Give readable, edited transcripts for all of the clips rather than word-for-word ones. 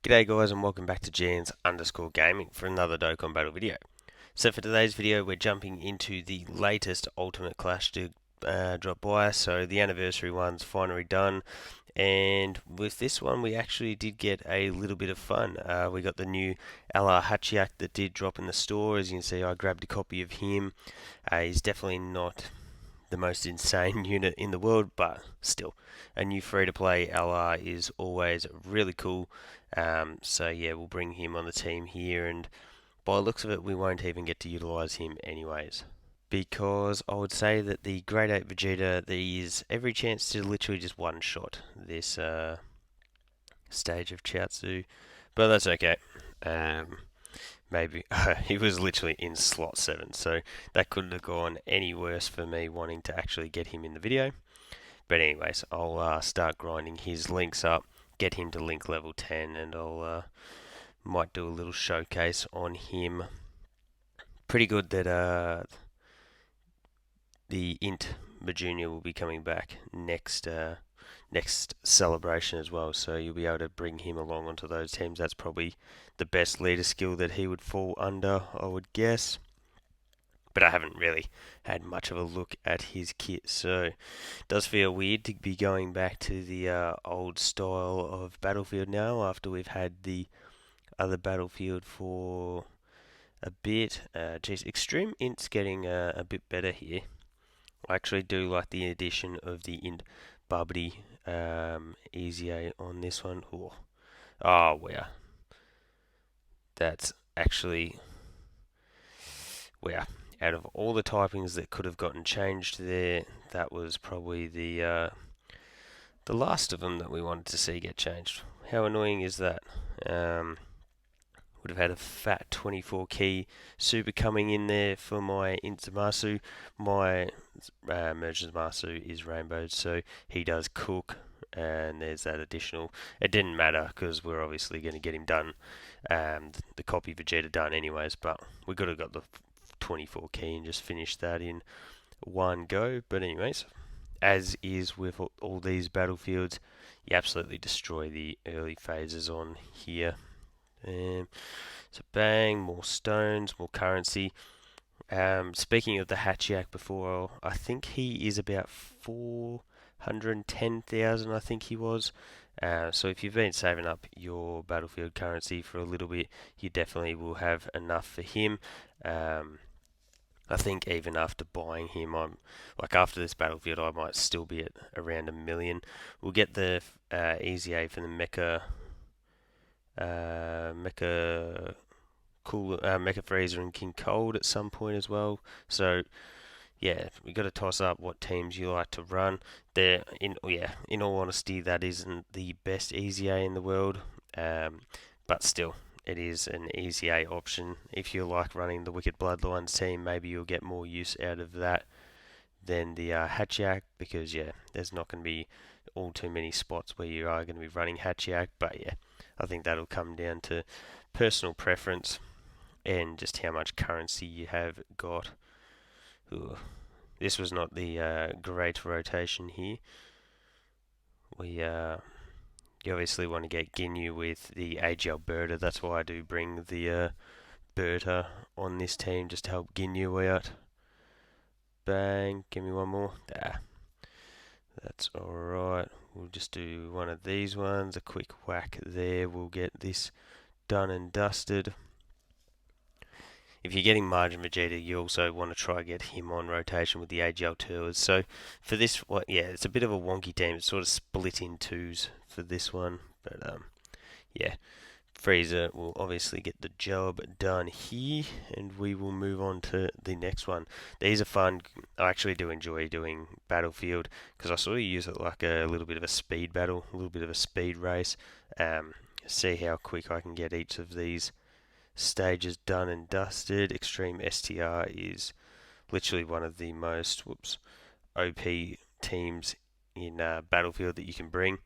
G'day guys and welcome back to Jans_Gaming for another Dokkan Battle video. So for today's video we're jumping into the latest Ultimate Clash to drop by. So the anniversary one's finally done, and with this one we actually did get a little bit of fun. We got the new Hatchiyack that did drop in the store. As you can see, I grabbed a copy of him. He's definitely not the most insane unit in the world, but still, a new free-to-play LR is always really cool. So yeah, we'll bring him on the team here, and by the looks of it, we won't even get to utilize him anyways. Because I would say that the Grade 8 Vegeta, there is every chance to literally just one-shot this stage of Chiaotzu, but that's okay. Um, Maybe he was literally in slot 7, so that couldn't have gone any worse for me wanting to actually get him in the video. But anyways, I'll start grinding his links up, get him to link level 10, and I'll might do a little showcase on him. Pretty good that the Int Junior will be coming back next celebration as well, so you'll be able to bring him along onto those teams. That's probably the best leader skill that he would fall under, I would guess. But I haven't really had much of a look at his kit, so it does feel weird to be going back to the old style of Battlefield now after we've had the other Battlefield for a bit. Geez, Extreme Int's getting a bit better here. I actually do like the addition of the Int Bubbly Easy A on this one. Oh, wow. That's actually, wow. Out of all the typings that could have gotten changed there, that was probably the last of them that we wanted to see get changed. How annoying is that? Would have had a fat 24 key super coming in there for my Inzamasu. My Merge Zamasu is rainbowed, so he does cook, and there's that additional. It didn't matter because we're obviously going to get him done, the copy Vegeta done anyways, but we could have got the 24 key and just finished that in one go. But anyways, as is with all these battlefields, you absolutely destroy the early phases on here. So bang, more stones, more currency. Speaking of the Hatchiyack before, I think he is about 410,000, I think he was. So if you've been saving up your Battlefield currency for a little bit, you definitely will have enough for him. I think even after buying him, I'm like after this Battlefield, I might still be at around 1 million. We'll get the Easy A for the Mecha Cool Mecha Freezer and King Cold at some point as well. So yeah, we got to toss up what teams you like to run. There, in all honesty, that isn't the best Easy A in the world, but still, it is an Easy A option. If you like running the Wicked Bloodlines team, maybe you'll get more use out of that than the Hatchiyack, because yeah, there's not going to be all too many spots where you are going to be running Hatchiyack. But yeah, I think that'll come down to personal preference and just how much currency you have got. Ooh, this was not the great rotation here. You obviously want to get Ginyu with the AGL Berta. That's why I do bring the Berta on this team, just to help Ginyu out. Bang, give me one more. That's alright. We'll just do one of these ones. A quick whack there. We'll get this done and dusted. If you're getting Margin Vegeta, you also want to try get him on rotation with the AGL Tours. So for this one, yeah, it's a bit of a wonky team. It's sort of split in twos for this one. But yeah, Frieza will obviously get the job done here, and we will move on to the next one. These are fun. I actually do enjoy doing Battlefield because I sort of use it like a little bit of a speed battle, a little bit of a speed race. See how quick I can get each of these stages done and dusted. Extreme STR is literally one of the most OP teams in Battlefield that you can bring.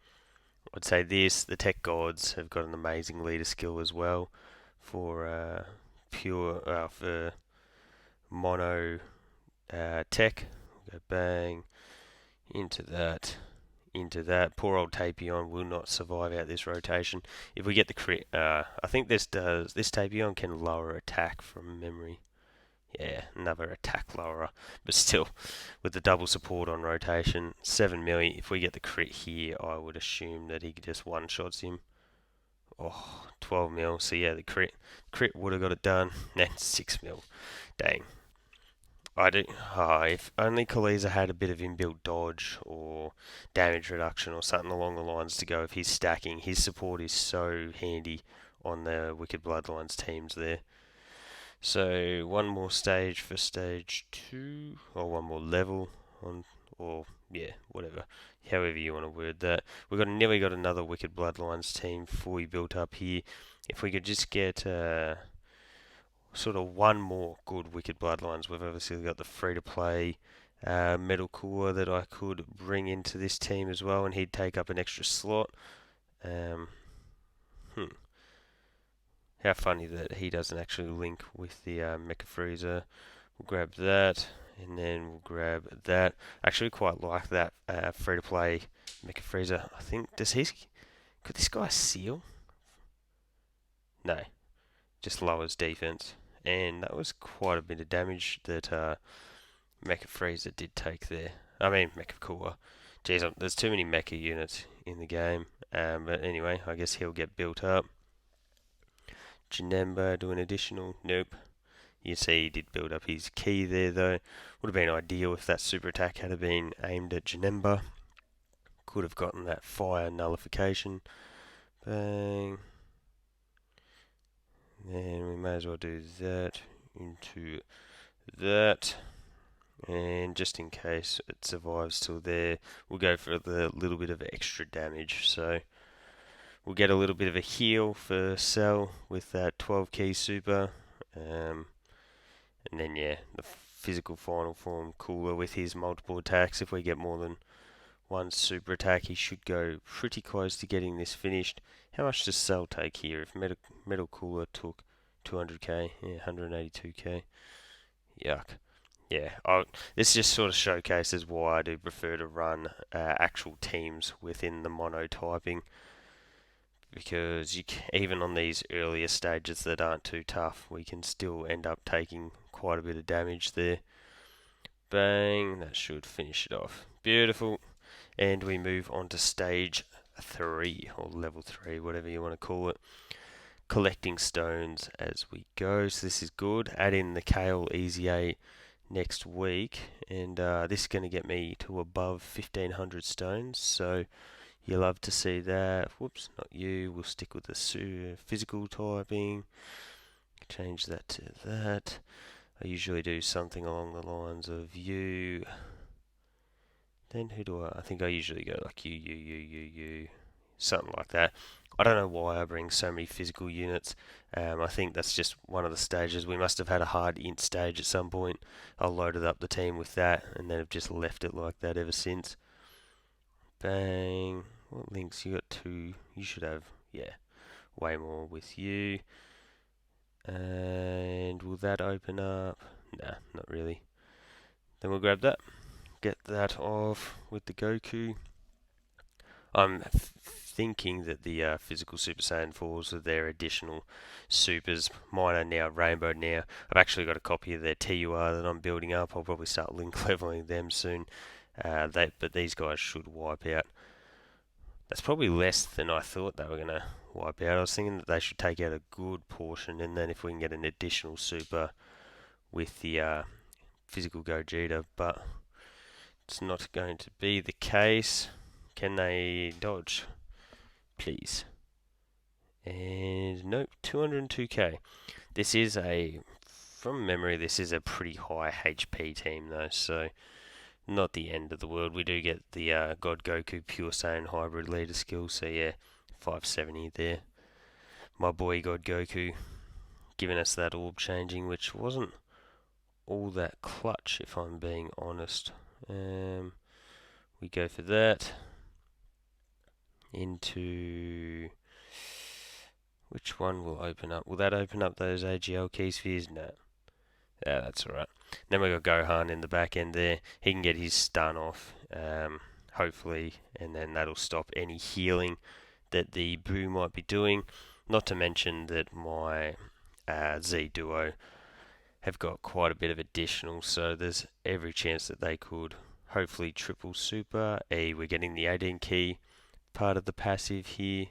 I'd say this, the Tech Gods have got an amazing leader skill as well for for mono tech. Go bang into that, into that. Poor old Tapion will not survive out this rotation. If we get the crit, I think this Tapion can lower attack from memory. Yeah, another attack lowerer. But still, with the double support on rotation, 7 million. If we get the crit here, I would assume that he just one-shots him. Oh, 12 mil. So yeah, the crit would have got it done. Then 6 mil. Dang. I do. If only Kaliza had a bit of inbuilt dodge or damage reduction or something along the lines to go if he's stacking. His support is so handy on the Wicked Bloodlines teams there. So one more stage for stage 2, or one more level on, or yeah, whatever, however you want to word that. We've nearly got another Wicked Bloodlines team fully built up here. If we could just get sort of one more good Wicked Bloodlines, we've obviously got the free-to-play Metal Cooler that I could bring into this team as well, and he'd take up an extra slot. Um, How funny that he doesn't actually link with the Mecha Freezer. We'll grab that, and then we'll grab that. I actually quite like that free-to-play Mecha Freezer. I think, could this guy seal? No, just lowers defense. And that was quite a bit of damage that Mecha Freezer did take there. I mean, Mecha Cooler. Jeez, there's too many Mecha units in the game. But anyway, I guess he'll get built up. Janemba do an additional. Nope. You see he did build up his key there though. Would have been ideal if that super attack had been aimed at Janemba. Could have gotten that fire nullification. Bang. Then we may as well do that into that. And just in case it survives till there, we'll go for the little bit of extra damage. So we'll get a little bit of a heal for Cell with that 12 key super. And then, yeah, the physical final form Cooler with his multiple attacks. If we get more than one super attack, he should go pretty close to getting this finished. How much does Cell take here? If Metal Cooler took 200k, yeah, 182k. Yuck. Yeah, this just sort of showcases why I do prefer to run actual teams within the monotyping. Because even on these earlier stages that aren't too tough, we can still end up taking quite a bit of damage there. Bang, that should finish it off. Beautiful. And we move on to stage 3, or level 3, whatever you want to call it. Collecting stones as we go, so this is good. Add in the Kale Easy 8 next week, and this is going to get me to above 1500 stones, so you love to see that. Whoops, not you. We'll stick with the physical typing. Change that to that. I usually do something along the lines of you. Then who do I think I usually go like you. Something like that. I don't know why I bring so many physical units. I think that's just one of the stages. We must have had a hard int stage at some point. I loaded up the team with that, and then have just left it like that ever since. Bang. What links? You got 2. You should have, yeah, way more with you. And will that open up? Nah, not really. Then we'll grab that. Get that off with the Goku. I'm thinking that the physical Super Saiyan 4s are their additional supers. Mine are now rainbow now. I've actually got a copy of their TUR that I'm building up. I'll probably start link leveling them soon. But these guys should wipe out. That's probably less than I thought they were going to wipe out. I was thinking that they should take out a good portion, and then if we can get an additional super with the physical Gogeta, but it's not going to be the case. Can they dodge? Please. And nope, 202k. This is from memory, this is a pretty high HP team though, so not the end of the world. We do get the God Goku Pure Saiyan Hybrid Leader skill, so yeah, 570 there. My boy God Goku giving us that orb changing, which wasn't all that clutch if I'm being honest. We go for that. Into which one will open up? Will that open up those AGL key spheres? No. That's alright. Then we got Gohan in the back end there. He can get his stun off. hopefully, and then that'll stop any healing that the Boo might be doing. Not to mention that my Z Duo have got quite a bit of additional, so there's every chance that they could hopefully triple super. We're getting the 18 key part of the passive here,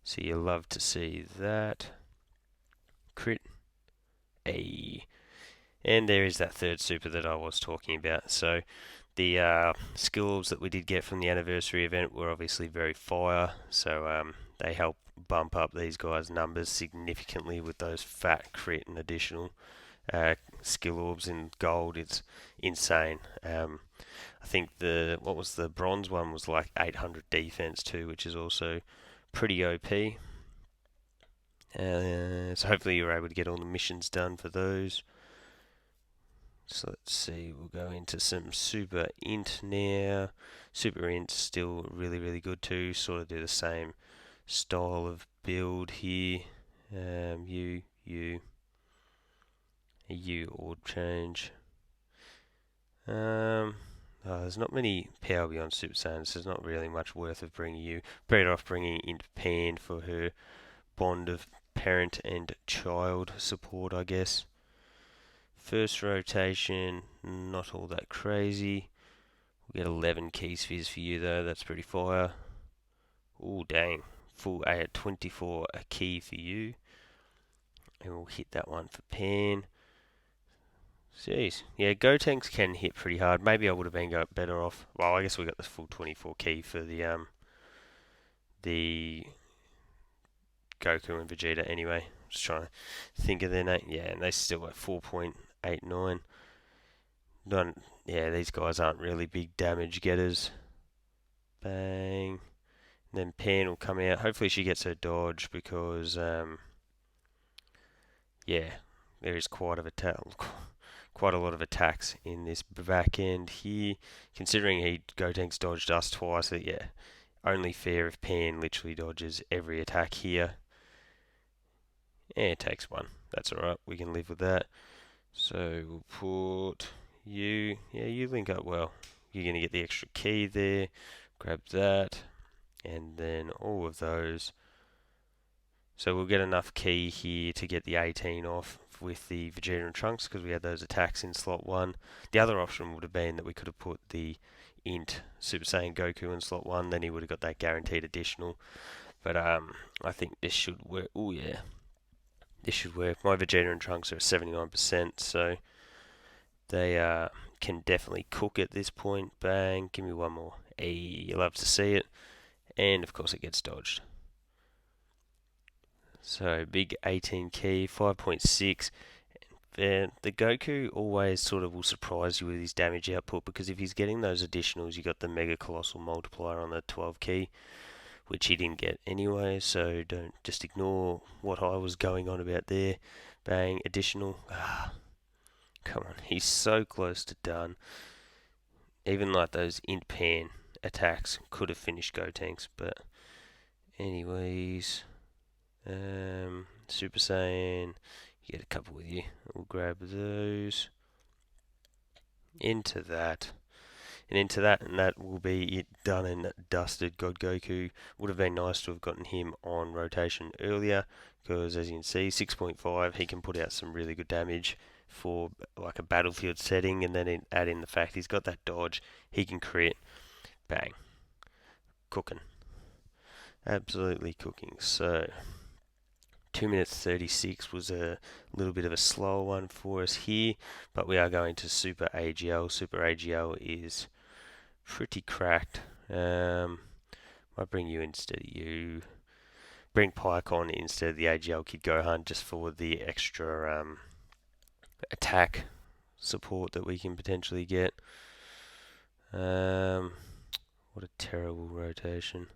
so you love to see that. Crit. And there is that third super that I was talking about. So the skill orbs that we did get from the anniversary event were obviously very fire, so they help bump up these guys' numbers significantly with those fat crit and additional skill orbs in gold. It's insane. I think what was the bronze one was like 800 defense too, which is also pretty OP. So hopefully you're able to get all the missions done for those. So let's see, we'll go into some Super Int now. Super Int's still really, really good too. Sort of do the same style of build here. U orb change. There's not many power beyond Super Saiyans, so there's not really much worth of bringing you. Better off bringing into Pan for her bond of parent and child support, I guess. First rotation, not all that crazy. We'll get 11 key spheres for you though, that's pretty fire. Oh dang, full 24 a key for you. And we'll hit that one for Pan. Jeez, yeah, Gotenks can hit pretty hard. Maybe I would have been better off. Well, I guess we got the full 24 key for the Goku and Vegeta anyway. Just trying to think of their name. Yeah, and they still got 4.89. Yeah, these guys aren't really big damage getters. Bang. And then Pan will come out. Hopefully she gets her dodge because, yeah, there is quite a lot of attacks in this back end here. Considering Gotenks dodged us twice, yeah, only fair if Pan literally dodges every attack here. Yeah, it takes one. That's alright, we can live with that. So we'll put you. Yeah, you link up well. You're going to get the extra key there. Grab that. And then all of those. So we'll get enough key here to get the 18 off with the Vegeta and Trunks because we had those attacks in slot 1. The other option would have been that we could have put the Int Super Saiyan Goku in slot 1, then he would have got that guaranteed additional. But I think this should work. Oh yeah, this should work. My Vegeta and Trunks are at 79%, so they can definitely cook at this point. Bang, give me one more. Hey, you love to see it. And of course it gets dodged. So big 18 key, 5.6. And the Goku always sort of will surprise you with his damage output because if he's getting those additionals, you got the Mega Colossal multiplier on the 12 key, which he didn't get anyway. So don't just ignore what I was going on about there. Bang, additional. Come on, he's so close to done. Even like those Int Pan attacks could have finished Gotenks, but anyways. Super Saiyan, you get a couple with you. We'll grab those. Into that. And that will be it done and dusted. God Goku. Would have been nice to have gotten him on rotation earlier, because as you can see, 6.5, he can put out some really good damage for like a battlefield setting, and then add in the fact he's got that dodge, he can crit. Bang. Cooking. Absolutely cooking. So 2 minutes 36 was a little bit of a slower one for us here, but we are going to Super AGL. Super AGL is pretty cracked. Might bring you instead of you. Bring Pike on instead of the AGL Kid Gohan just for the extra attack support that we can potentially get. What a terrible rotation.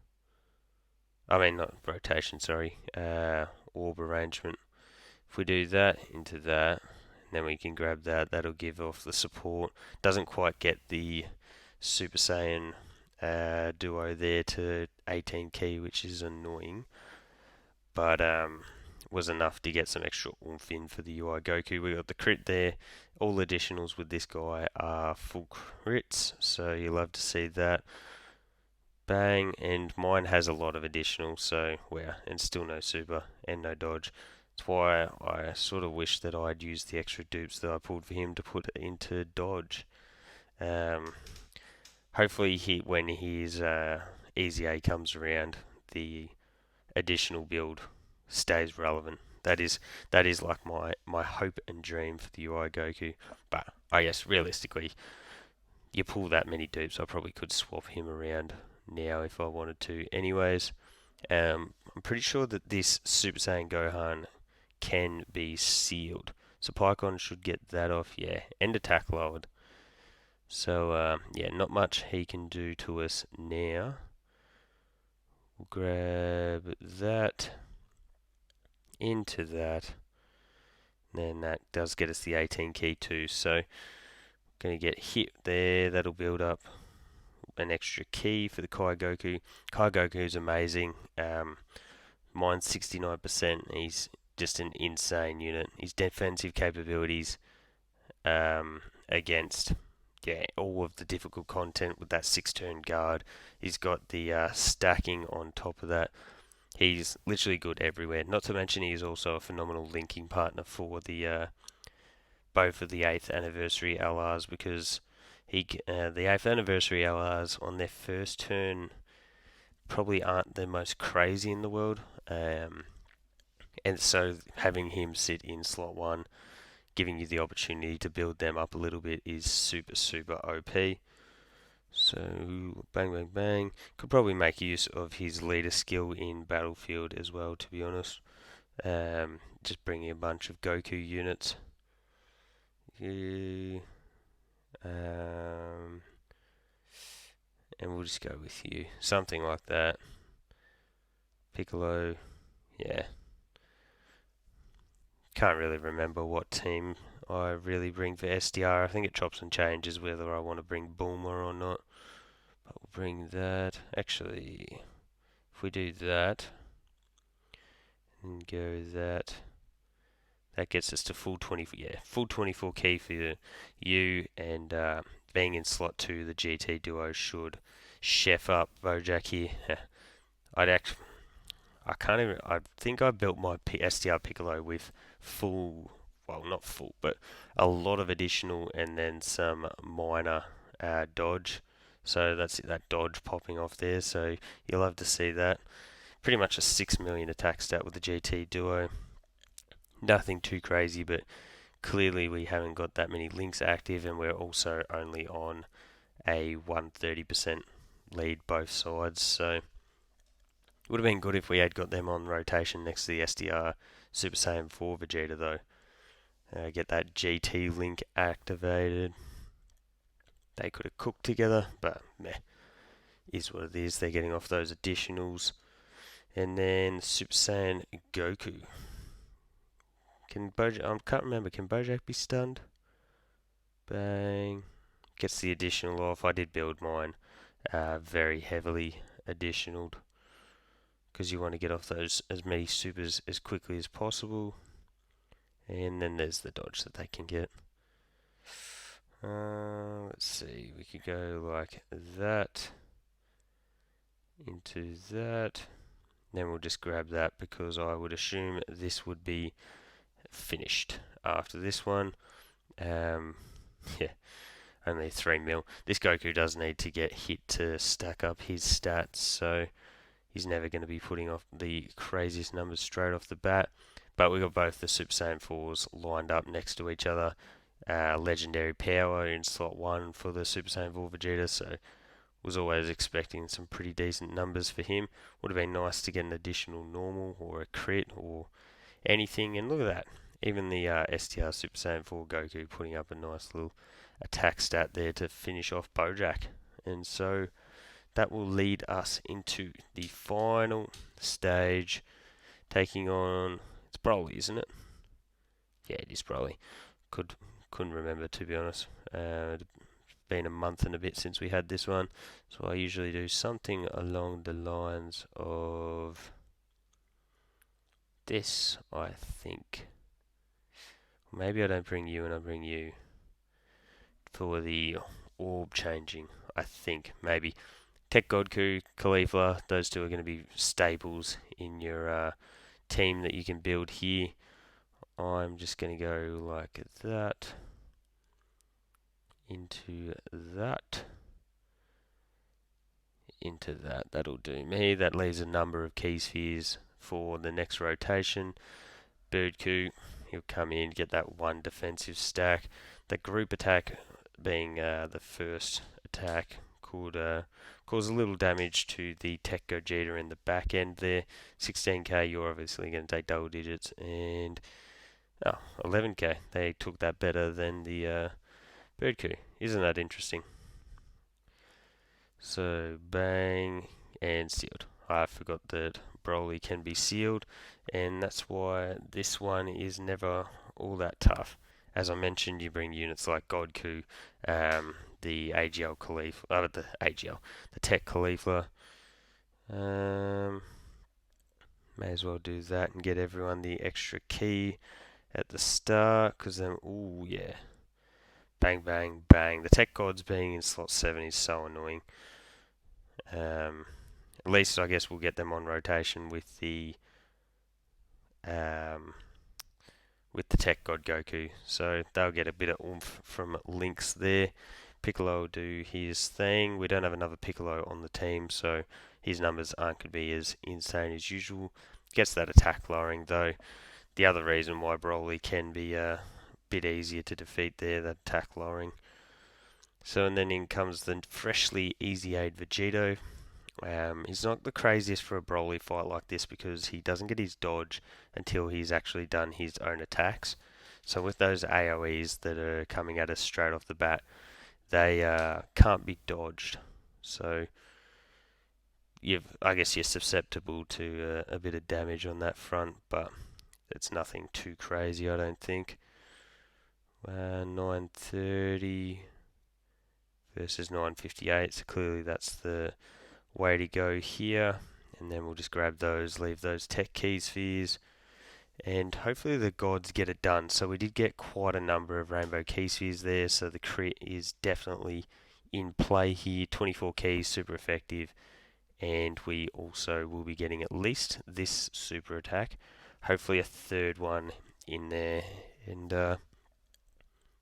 I mean, not rotation, sorry. Orb arrangement. If we do that into that, then we can grab that. That'll give off the support. Doesn't quite get the Super Saiyan duo there to 18 key, which is annoying. But was enough to get some extra oomph in for the UI Goku. We got the crit there. All additionals with this guy are full crits, so you love to see that. Bang, and mine has a lot of additional, so and still no super and no dodge. That's why I sort of wish that I'd used the extra dupes that I pulled for him to put into dodge. Um, Hopefully, when his Easy A comes around, the additional build stays relevant. That is like my hope and dream for the UI Goku. But I guess realistically, you pull that many dupes, I probably could swap him around now if I wanted to. Anyways, I'm pretty sure that this Super Saiyan Gohan can be sealed. So Pycon should get that off, yeah, and attack lowered. So, yeah, not much he can do to us now. We'll grab that into that. Then that does get us the 18 key too. So, going to get hit there. That'll build up an extra key for the Kai Goku. Kai Goku is amazing. Mine's 69%. He's just an insane unit. His defensive capabilities against all of the difficult content with that 6-turn guard. He's got the stacking on top of that. He's literally good everywhere. Not to mention he is also a phenomenal linking partner for the both of the 8th anniversary LRs, because the 8th anniversary LRs on their first turn probably aren't the most crazy in the world. And so having him sit in slot 1, giving you the opportunity to build them up a little bit, is super, super OP. So, bang, bang, bang. Could probably make use of his leader skill in Battlefield as well, to be honest. Just bringing a bunch of Goku units. And we'll just go with you. Something like that. Piccolo, yeah. Can't really remember what team I really bring for SDR. I think it chops and changes whether I want to bring Bulma or not. But we'll bring that. Actually, if we do that and go that gets us to full 24 key for you, and being in slot 2, the GT duo should chef up Bojack here. I think I built my SDR Piccolo with full, well, not full, but a lot of additional and then some minor dodge. So that's that dodge popping off there. So you'll have to see that. Pretty much a 6 million attack stat with the GT duo. Nothing too crazy, but clearly we haven't got that many links active, and we're also only on a 130% lead both sides. So it would have been good if we had got them on rotation next to the SDR Super Saiyan 4 Vegeta though. Get that GT link activated. They could have cooked together, but meh. Is what it is. They're getting off those additionals. And then Super Saiyan Goku. I can't remember. Can Bojack be stunned? Bang. Gets the additional off. I did build mine very heavily additionaled, because you want to get off those as many supers as quickly as possible. And then there's the dodge that they can get. Let's see. We could go like that into that. Then we'll just grab that, because I would assume this would be finished after this one. Yeah, only 3 mil. This Goku does need to get hit to stack up his stats, so he's never going to be putting off the craziest numbers straight off the bat. But we got both the Super Saiyan 4s lined up next to each other. Legendary power in slot 1 for the Super Saiyan 4 Vegeta, so was always expecting some pretty decent numbers for him. Would have been nice to get an additional normal or a crit or anything. And look at that. Even the STR Super Saiyan 4 Goku putting up a nice little attack stat there to finish off Bojack. And so that will lead us into the final stage, taking on, it's Broly, isn't it? Yeah, it is Broly. Couldn't remember, to be honest. It's been a month and a bit since we had this one, so I usually do something along the lines of this, I think. Maybe I don't bring you and I bring you for the orb changing, I think, maybe. Tech Godku, Caulifla, those two are going to be staples in your team that you can build here. I'm just going to go like that, into that, into that. That'll do me. That leaves a number of key spheres for the next rotation. Birdku, he'll come in, get that one defensive stack. The group attack being the first attack could cause a little damage to the Tech Gogeta in the back end there. 16k, you're obviously going to take double digits, and 11k. They took that better than the Birdku. Isn't that interesting? So bang and sealed. I forgot that Broly can be sealed, and that's why this one is never all that tough. As I mentioned, you bring units like Godku, the AGL Caulifla, the Tech Caulifla. May as well do that and get everyone the extra key at the start, because then, ooh yeah, bang bang bang. The Tech Gods being in slot 7 is so annoying. At least I guess we'll get them on rotation with the Tech God Goku, so they'll get a bit of oomph from Lynx there. Piccolo will do his thing. We don't have another Piccolo on the team, so his numbers aren't going to be as insane as usual. Gets that attack lowering though. The other reason why Broly can be a bit easier to defeat there, that attack lowering. So, and then in comes the freshly easy aid Vegito. He's not the craziest for a Broly fight like this because he doesn't get his dodge until he's actually done his own attacks. So with those AoEs that are coming at us straight off the bat, they can't be dodged. So I guess you're susceptible to a bit of damage on that front, but it's nothing too crazy, I don't think. 930 versus 958, so clearly that's the way to go here, and then we'll just grab those, leave those tech key spheres, and hopefully the gods get it done. So we did get quite a number of rainbow key spheres there, so the crit is definitely in play here. 24 keys, super effective, and we also will be getting at least this super attack, hopefully a third one in there, and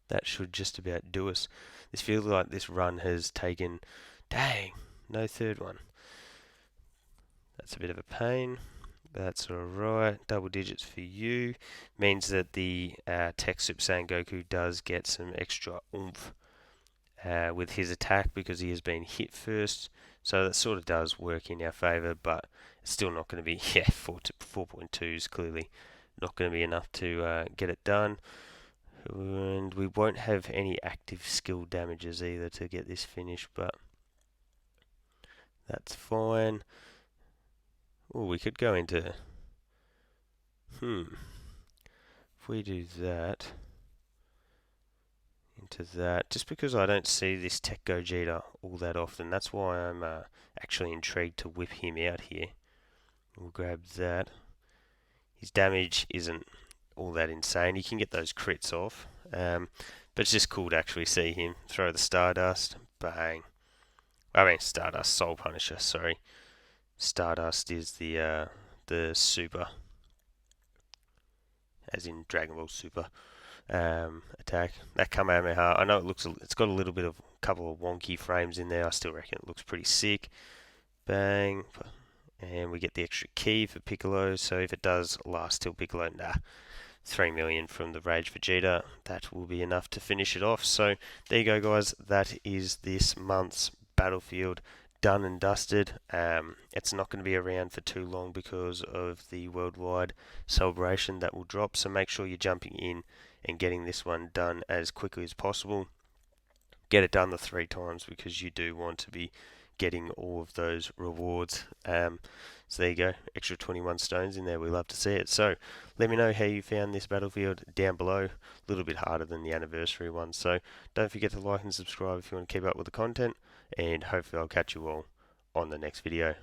that should just about do us. This feels like this run has taken, dang, no third one. That's a bit of a pain. That's alright. Double digits for you. Means that the Tech Super Saiyan Goku does get some extra oomph with his attack because he has been hit first. So that sort of does work in our favour, but it's still not going to be, 4.2 is clearly not going to be enough to get it done. And we won't have any active skill damages either to get this finished, but that's fine. Oh, we could go into... If we do that... into that, just because I don't see this Tech Gogeta all that often, that's why I'm actually intrigued to whip him out here. We'll grab that. His damage isn't all that insane. You can get those crits off, but it's just cool to actually see him throw the Stardust. Bang. Stardust, Soul Punisher, sorry. Stardust is the super, as in Dragon Ball Super attack. That Kamehameha, I know it's got a little bit of couple of wonky frames in there. I still reckon it looks pretty sick. Bang, and we get the extra key for Piccolo. So if it does last till Piccolo, 3 million from the Rage Vegeta, that will be enough to finish it off. So there you go, guys. That is this month's Battlefield done and dusted. It's not going to be around for too long because of the worldwide celebration that will drop, so make sure you're jumping in and getting this one done as quickly as possible. Get it done the 3 times because you do want to be getting all of those rewards. So there you go, extra 21 stones in there. We love to see it. So let me know how you found this Battlefield down below. A little bit harder than the anniversary one, so don't forget to like and subscribe if you want to keep up with the content, and hopefully I'll catch you all on the next video.